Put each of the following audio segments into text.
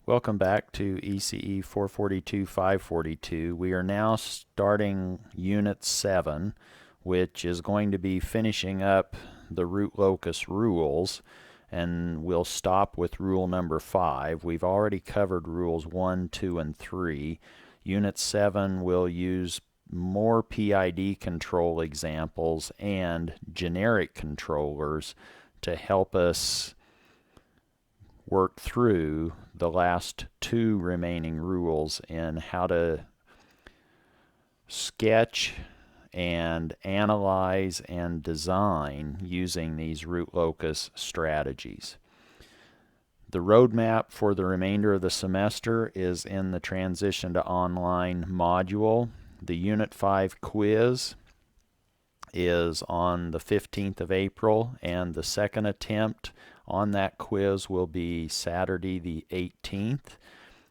Welcome back to ECE 442-542. We are now starting Unit 7, which is going to be finishing up the root locus rules, and we'll stop with rule number 5. We've already covered rules 1, 2, and 3. Unit 7 will use more PID control examples and generic controllers to help us work through the last two remaining rules in how to sketch and analyze and design using these root locus strategies. The roadmap for the remainder of the semester is in the Transition to Online module. The Unit 5 quiz is on the 15th of April, and the second attempt on that quiz will be Saturday the 18th,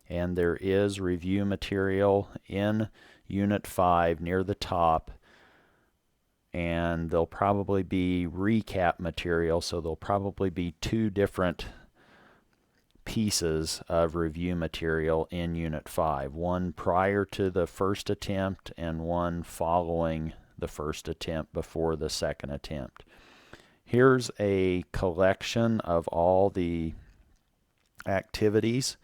and there is review material in Unit 5 near the top, and there'll probably be recap material, so there'll probably be two different pieces of review material in Unit 5, one prior to the first attempt and one following the first attempt before the second attempt. Here's a collection of all the activities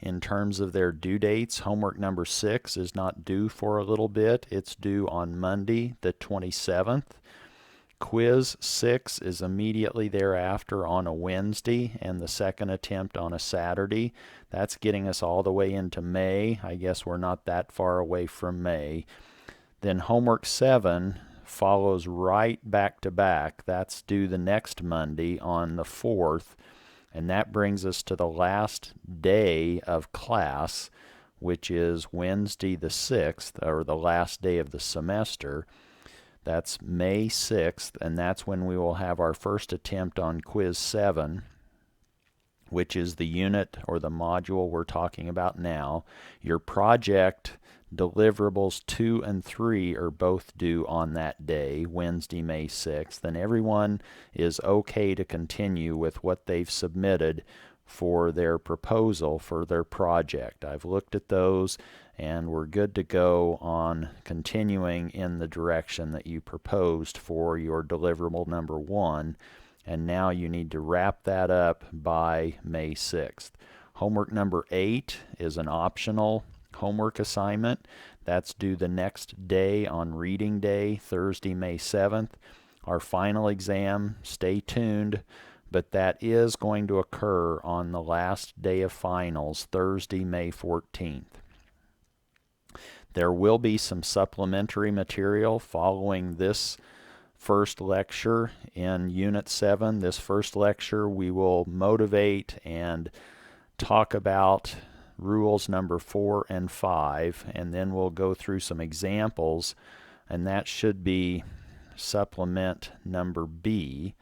in terms of their due dates. Homework number 6 is not due for a little bit. It's due on Monday the 27th. Quiz 6 is immediately thereafter on a Wednesday, and the second attempt on a Saturday. That's getting us all the way into May. I guess we're not that far away from May. Then homework 7 follows right back to back. That's due the next Monday on the 4th, and that brings us to the last day of class, which is Wednesday the 6th, or the last day of the semester. That's May 6th, and that's when we will have our first attempt on quiz 7, which is the unit or the module we're talking about now. Your project deliverables 2 and 3 are both due on that day, Wednesday, May 6th, and everyone is okay to continue with what they've submitted for their proposal for their project. I've looked at those, and we're good to go on continuing in the direction that you proposed for your deliverable number 1, and now you need to wrap that up by May 6th. Homework number 8 is an optional homework assignment. That's due the next day on reading day, Thursday, May 7th. Our final exam, stay tuned, but that is going to occur on the last day of finals, Thursday, May 14th. There will be some supplementary material following this first lecture in Unit 7. This first lecture we will motivate and talk about rules number 4 and 5, and then we'll go through some examples, and that should be supplement number B.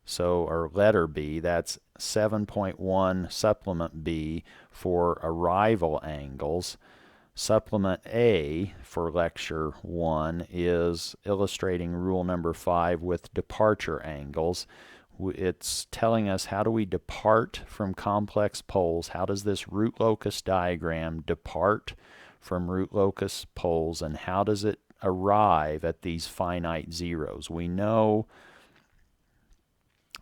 So, or letter B, that's 7.1 supplement B for arrival angles. Supplement A for lecture 1 is illustrating rule number 5 with departure angles. It's telling us how do we depart from complex poles. How does this root locus diagram depart from root locus poles, and how does it arrive at these finite zeros? We know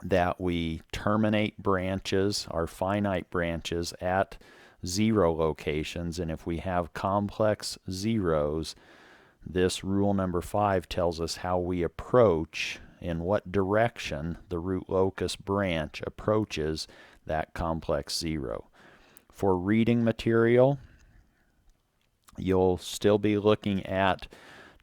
that we terminate branches, our finite branches, at 0 locations, and if we have complex zeros, this rule number 5 tells us how we approach, in what direction the root locus branch approaches that complex 0. For reading material, you'll still be looking at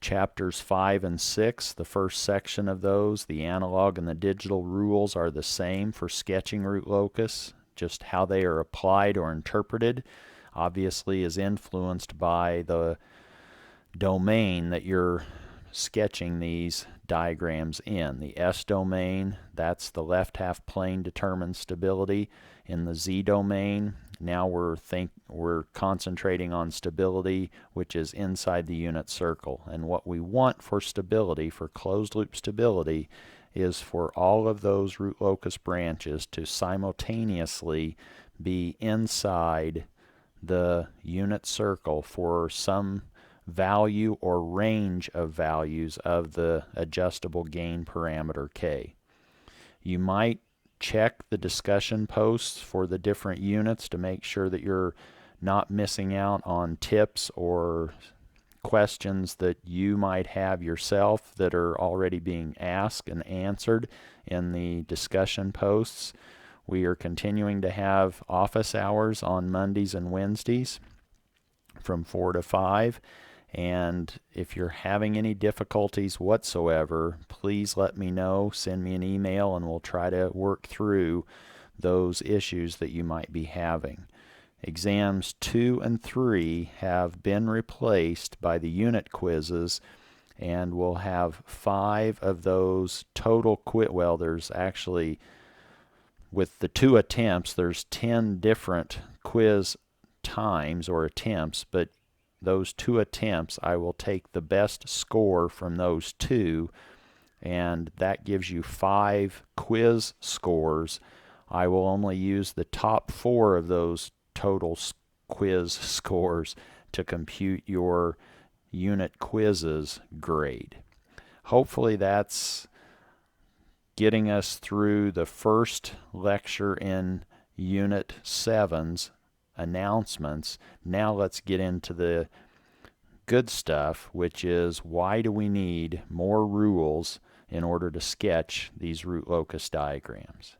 chapters 5 and 6, the first section of those. The analog and the digital rules are the same for sketching root locus. Just how they are applied or interpreted obviously is influenced by the domain that you're sketching these diagrams in. The S domain, that's the left half plane determines stability. In the Z domain, now we're concentrating on stability, which is inside the unit circle. And what we want for stability, for closed loop stability, is for all of those root locus branches to simultaneously be inside the unit circle for some value or range of values of the adjustable gain parameter k. You might check the discussion posts for the different units to make sure that you're not missing out on tips or questions that you might have yourself that are already being asked and answered in the discussion posts. We are continuing to have office hours on Mondays and Wednesdays from 4 to 5. And if you're having any difficulties whatsoever, please let me know. Send me an email and we'll try to work through those issues that you might be having. Exams 2 and 3 have been replaced by the unit quizzes, and we'll have 5 of those total well, there's actually, with the 2 attempts, there's 10 different quiz times or attempts, but those 2 attempts, I will take the best score from those 2, and that gives you 5 quiz scores. I will only use the top 4 of those total quiz scores to compute your unit quizzes grade. Hopefully that's getting us through the first lecture in Unit 7's announcements. Now let's get into the good stuff, which is why do we need more rules in order to sketch these root locus diagrams.